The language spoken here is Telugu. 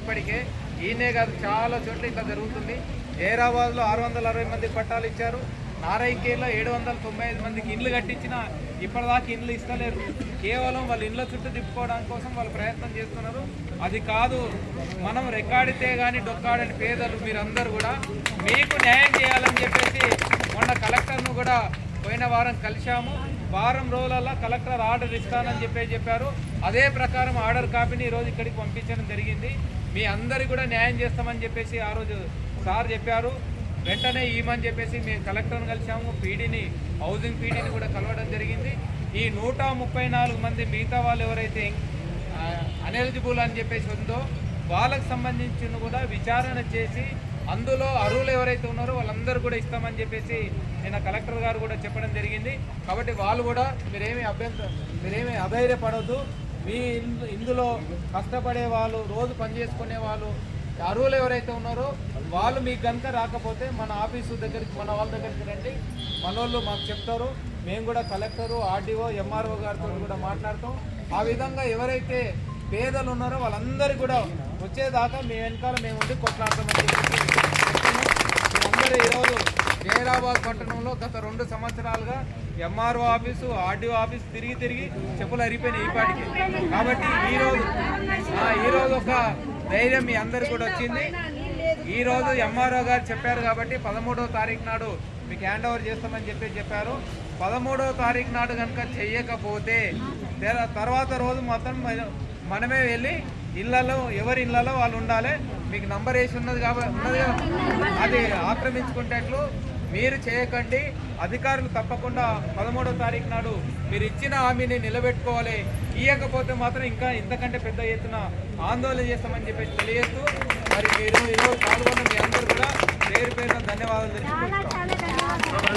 ఇప్పటికే ఈయనే కాదు చాలా చోట్ల ఇట్లా జరుగుతుంది. హైదరాబాద్లో 660 మందికి పట్టాలు ఇచ్చారు. నారాయణఖేడ్లో 795 మందికి ఇండ్లు కట్టించిన ఇప్పటిదాకా ఇండ్లు ఇస్తలేరు. కేవలం వాళ్ళ ఇండ్ల చుట్టూ తిప్పుకోవడానికి కోసం వాళ్ళు ప్రయత్నం చేస్తున్నారు. అది కాదు, మనం రెక్కాడితే కానీ డొక్కాడని పేదలు మీరందరూ కూడా మీకు న్యాయం చేయాలని చెప్పేసి మొన్న కలెక్టర్ను కూడా పోయిన వారం కలిశాము. వారం రోజులలో కలెక్టర్ ఆర్డర్ ఇస్తానని చెప్పారు. అదే ప్రకారం ఆర్డర్ కాపీని ఈరోజు ఇక్కడికి పంపించడం జరిగింది. మీ అందరికీ కూడా న్యాయం చేస్తామని చెప్పేసి ఆ రోజు సార్ చెప్పారు. వెంటనే ఈమని చెప్పేసి మేము కలెక్టర్ని కలిసాము. పీడీని, హౌసింగ్ పీడీని కూడా కలవడం జరిగింది. ఈ 134 మంది మిగతా వాళ్ళు ఎవరైతే అనెలిజిబుల్ అని చెప్పేసి ఉందో వాళ్ళకు సంబంధించిన కూడా విచారణ చేసి అందులో అర్హులు ఎవరైతే ఉన్నారో వాళ్ళందరూ కూడా ఇస్తామని చెప్పేసి నిన్న కలెక్టర్ గారు కూడా చెప్పడం జరిగింది. కాబట్టి వాళ్ళు కూడా మీరేమీ అధైర్యపడవద్దు. మీ ఇందులో కష్టపడే వాళ్ళు, రోజు పనిచేసుకునే వాళ్ళు, అర్హులు ఎవరైతే ఉన్నారో వాళ్ళు మీకు కనుక రాకపోతే మన ఆఫీసు దగ్గరికి, మన వాళ్ళ దగ్గరికి రండి. మన వాళ్ళు మాకు చెప్తారు. మేము కూడా కలెక్టరు, ఆర్డీఓ, ఎంఆర్ఓ గారితో కూడా మాట్లాడతాం. ఆ విధంగా ఎవరైతే పేదలు ఉన్నారో వాళ్ళందరికీ కూడా వచ్చేదాకా మీ వెనకాల మేము ఉండి కొట్లాడతామని చెప్పేసి మీరందరూ ఈరోజు హైదరాబాద్ పట్టణంలో గత 2 సంవత్సరాలుగా ఎంఆర్ఓ ఆఫీసు, ఆర్డీఓ ఆఫీసు తిరిగి చెప్పులు అరిగిపోయినాయి ఈ పాటికి. కాబట్టి ఈరోజు ఒక ధైర్యం మీ అందరికి కూడా వచ్చింది. ఈరోజు ఎంఆర్ఓ గారు చెప్పారు కాబట్టి 13వ తారీఖు నాడు మీకు హ్యాండ్ ఓవర్ చేస్తామని చెప్పారు. 13వ తారీఖు నాడు కనుక చెయ్యకపోతే తర్వాత రోజు మొత్తం మనమే వెళ్ళి ఇళ్లలో, ఎవరి ఇళ్లలో వాళ్ళు ఉండాలి. మీకు నంబర్ వేసి ఉన్నది కాబట్టి అది ఆక్రమించుకునేట్లు మీరు చేయకండి. అధికారులు తప్పకుండా 13వ తారీఖు నాడు మీరు ఇచ్చిన హామీని నిలబెట్టుకోవాలి. ఇవ్వకపోతే మాత్రం ఇంకా ఇంతకంటే పెద్ద ఎత్తున ఆందోళన చేస్తామని చెప్పేసి తెలియజేస్తూ మరి మీరు ఈరోజు పాల్గొన్న మీ అందరూ కూడా పేరు పేరున ధన్యవాదాలు తెలుసుకుంటున్నాం.